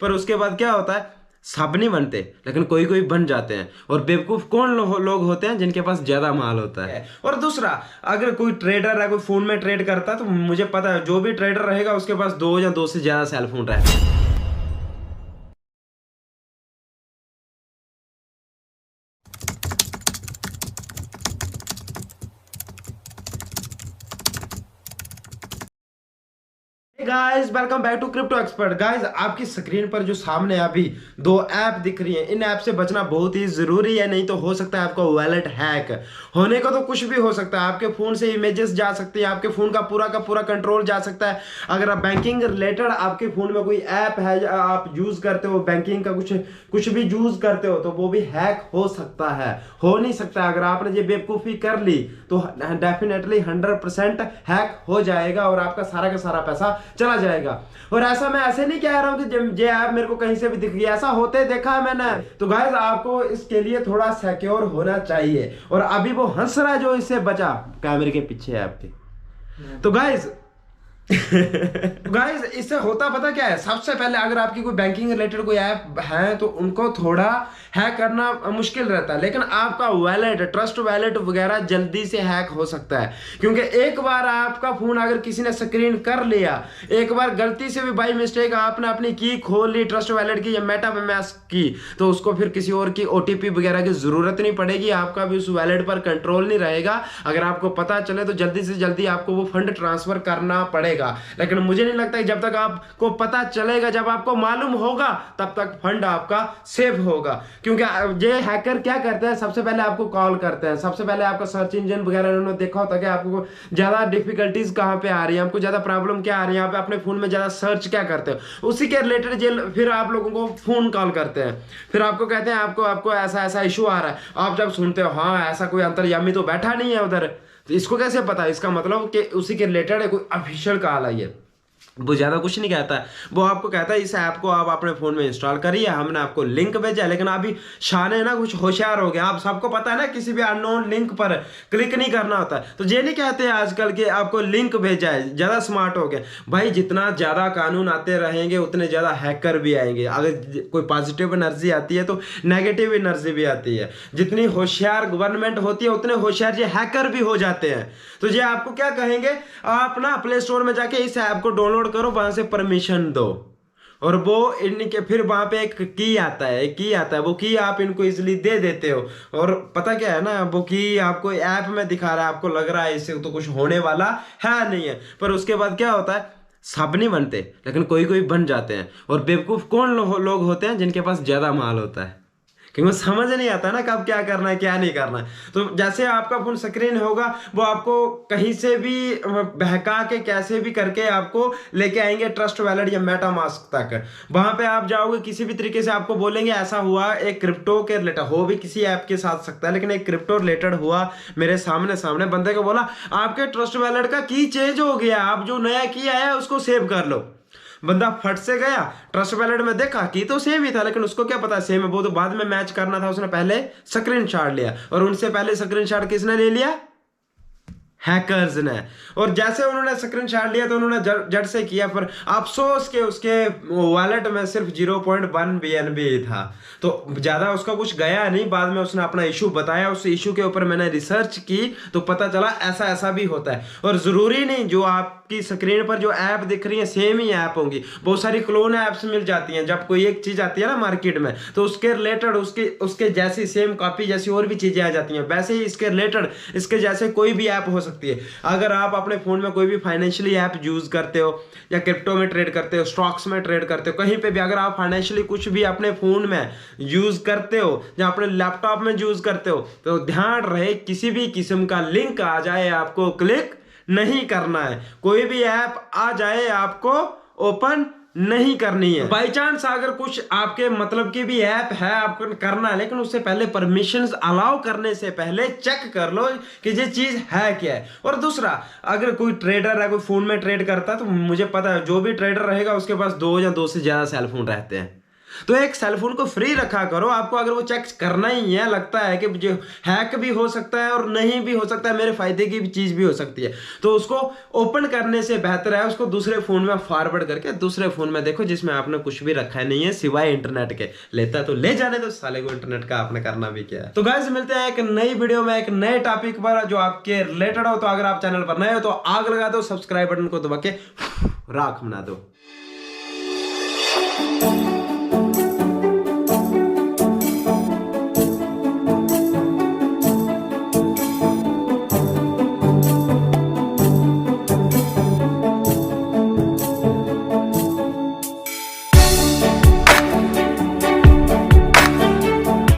पर उसके बाद क्या होता है, सब नहीं बनते लेकिन कोई कोई बन जाते हैं। और बेवकूफ कौन लोग होते हैं, जिनके पास ज्यादा माल होता है। और दूसरा, अगर कोई ट्रेडर है, कोई फोन में ट्रेड करता है, तो मुझे पता है जो भी ट्रेडर रहेगा उसके पास दो या दो से ज्यादा सेल फोन रहते हैं। Guys welcome back to crypto expert. Guys आपकी स्क्रीन पर जो सामने अभी दो ऐप दिख रही हैं, इन ऐप से बचना बहुत ही जरूरी है, नहीं तो हो सकता है आपका वॉलेट हैक होने का। तो कुछ भी हो सकता है, आपके फोन से इमेजेस जा सकती है, आपके फोन का पूरा कंट्रोल जा सकता है। अगर आप बैंकिंग रिलेटेड आपके फोन में कोई ऐप है या आप यूज करते हो, बैंकिंग का कुछ कुछ भी यूज करते हो, तो वो भी हैक हो सकता है। हो नहीं सकता, अगर आपने ये बेवकूफी कर ली तो डेफिनेटली 100% हैक हो जाएगा और आपका सारा का सारा पैसा चला जाएगा। और ऐसा मैं ऐसे नहीं कह रहा हूं कि ये ऐप मेरे को कहीं से भी दिख गया, ऐसा होते देखा है मैंने। तो गाइस आपको इसके लिए थोड़ा सिक्योर होना चाहिए। और अभी वो हंस रहा है जो इससे बचा, कैमरे के पीछे है आपके। तो गाइस गाइस इससे होता पता क्या है, सबसे पहले अगर आपकी कोई बैंकिंग रिलेटेड कोई ऐप है तो उनको थोड़ा हैक करना मुश्किल रहता है, लेकिन आपका वैलेट, ट्रस्ट वैलेट वगैरह जल्दी से हैक हो सकता है। क्योंकि एक बार आपका फोन अगर किसी ने स्क्रीन कर लिया, एक बार गलती से भी बाई मिस्टेक आपने अपनी की खोल ली ट्रस्ट वैलेट की या मेटामास्क की, तो उसको फिर किसी और की ओटीपी वगैरह की जरूरत नहीं पड़ेगी, आपका भी उस वैलेट पर कंट्रोल नहीं रहेगा। अगर आपको पता चले तो जल्दी से जल्दी आपको वो फंड ट्रांसफर करना पड़ेगा। लेकिन मुझे नहीं लगता कि जब तक आपको पता चलेगा, जब आपको मालूम होगा, तब तक फंड आपका सेफ होगा। क्योंकि ये हैकर क्या करते हैं, सबसे पहले आपको कॉल करते हैं, सबसे पहले आपका सर्च इंजन वगैरह उन्होंने देखा होता है कि आपको ज्यादा डिफिकल्टीज कहां पे आ रही है, आपको ज्यादा प्रॉब्लम क्या आ रही है, आप अपने फोन में ज्यादा सर्च क्या करते हो, उसी के रिलेटेड फिर आप लोगों को फोन कॉल करते हैं। फिर आपको कहते हैं आपको आपको ऐसा ऐसा इशू आ रहा है। आप जब सुनते हो हाँ ऐसा कोई अंतर्यामी तो बैठा नहीं है उधर, तो इसको कैसे पता, इसका मतलब कि उसी के रिलेटेड कोई ऑफिशियल कॉल आई है। वो ज्यादा कुछ नहीं कहता है, वो आपको कहता है इस ऐप को आप अपने फोन में इंस्टॉल करिए, हमने आपको लिंक भेजा है। लेकिन अभी शान है ना, कुछ होशियार हो गया, आप सबको पता है ना किसी भी अननोन लिंक पर क्लिक नहीं करना होता है। तो ये नहीं कहते हैं आजकल के आपको लिंक भेजा है, ज्यादा स्मार्ट हो गए भाई। जितना ज्यादा कानून आते रहेंगे उतने ज्यादा हैकर भी आएंगे। अगर कोई पॉजिटिव एनर्जी आती है तो नेगेटिव एनर्जी भी आती है। जितनी होशियार गवर्नमेंट होती है उतने होशियार ये हैकर भी हो जाते हैं। तो ये आपको क्या कहेंगे, आप ना प्ले स्टोर में जाके इस ऐप को डाउनलोड करो, वहां से परमिशन दो, और वो इनके फिर वहां पे एक की आता है, वो की आप इनको इजिली दे देते हो। और पता क्या है ना, वो की आपको ऐप में दिखा रहा है, आपको लग रहा है इससे तो कुछ होने वाला है नहीं है, पर उसके बाद क्या होता है, सब नहीं बनते लेकिन कोई कोई बन जाते हैं। और बेवकूफ कौन लोग होते हैं, जिनके पास ज्यादा माल होता है। क्योंकि समझ नहीं आता ना कब क्या करना है क्या नहीं करना है। तो जैसे आपका फोन स्क्रीन होगा, वो आपको कहीं से भी बहका के कैसे भी करके आपको लेके आएंगे ट्रस्ट वैलेट या मेटामास्क तक। वहां पे आप जाओगे, किसी भी तरीके से आपको बोलेंगे ऐसा हुआ, एक क्रिप्टो के रिलेटेड हो भी किसी ऐप के साथ सकता है, लेकिन एक क्रिप्टो रिलेटेड हुआ मेरे सामने सामने बंदे को बोला आपके ट्रस्ट वैलेट का की चेंज हो गया, आप जो नया की आया है उसको सेव कर लो। बंदा फट से गया, ट्रस्ट वैलेट में देखा कि तो सेम ही था, लेकिन उसको क्या पता सेम है, वो तो बाद में मैच करना था, उसने पहले स्क्रीनशॉट लिया। और उनसे पहले स्क्रीनशॉट किसने ले लिया, हैकर्स ने। और जैसे उन्होंने स्क्रीनशॉट लिया तो उन्होंने जट से किया, पर अफसोस के उसके वॉलेट में सिर्फ 0.1 BNB था, तो ज्यादा उसका कुछ गया नहीं। बाद में उसने अपना इशू बताया, उस इशू के ऊपर मैंने रिसर्च की तो पता चला ऐसा ऐसा भी होता है। और जरूरी नहीं जो आपकी स्क्रीन पर जो ऐप दिख रही है सेम ही ऐप होंगी, बहुत सारी क्लोन ऐप्स मिल जाती हैं। जब कोई एक चीज आती है ना मार्केट में, तो उसके रिलेटेड उसके जैसी सेम कॉपी जैसी और भी चीजें आ जाती हैं। वैसे ही इसके रिलेटेड इसके जैसे कोई भी ऐप हो सकती है। अगर आप अपने फोन में कोई भी फाइनेंशियली ऐप यूज करते हो, या क्रिप्टो में ट्रेड करते हो, स्टॉक्स में ट्रेड करते हो, कहीं पे भी अगर आप फाइनेंशियली कुछ भी अपने फोन में यूज करते हो या अपने लैपटॉप में यूज करते हो, तो ध्यान रहे किसी भी किस्म का लिंक आ जाए आपको क्लिक नहीं करना है। कोई भी ऐप आ जाए आपको ओपन नहीं करनी है। बाई चांस अगर कुछ आपके मतलब की भी ऐप है आपको करना है, लेकिन उससे पहले परमिशंस अलाउ करने से पहले चेक कर लो कि ये चीज है क्या है। और दूसरा, अगर कोई ट्रेडर है, कोई फोन में ट्रेड करता है, तो मुझे पता है जो भी ट्रेडर रहेगा उसके पास दो या दो से ज्यादा सेल फोन रहते हैं। तो एक सेलफोन को फ्री रखा करो। आपको अगर वो चेक करना ही है, लगता है कि जो हैक भी हो सकता है और नहीं भी हो सकता है, मेरे फायदे की भी चीज भी हो सकती है, तो उसको ओपन करने से बेहतर है उसको दूसरे फोन में फॉरवर्ड करके दूसरे फोन में देखो जिसमें आपने कुछ भी रखा नहीं है सिवाय इंटरनेट के। लेता तो ले जाने दो साले को, इंटरनेट का आपने करना भी क्या है। तो गाइस मिलते हैं एक नई वीडियो में एक नए टॉपिक पर जो आपके रिलेटेड हो। तो अगर आप चैनल पर नए हो तो आग लगा दो, सब्सक्राइब बटन को दबा के राख बना दो।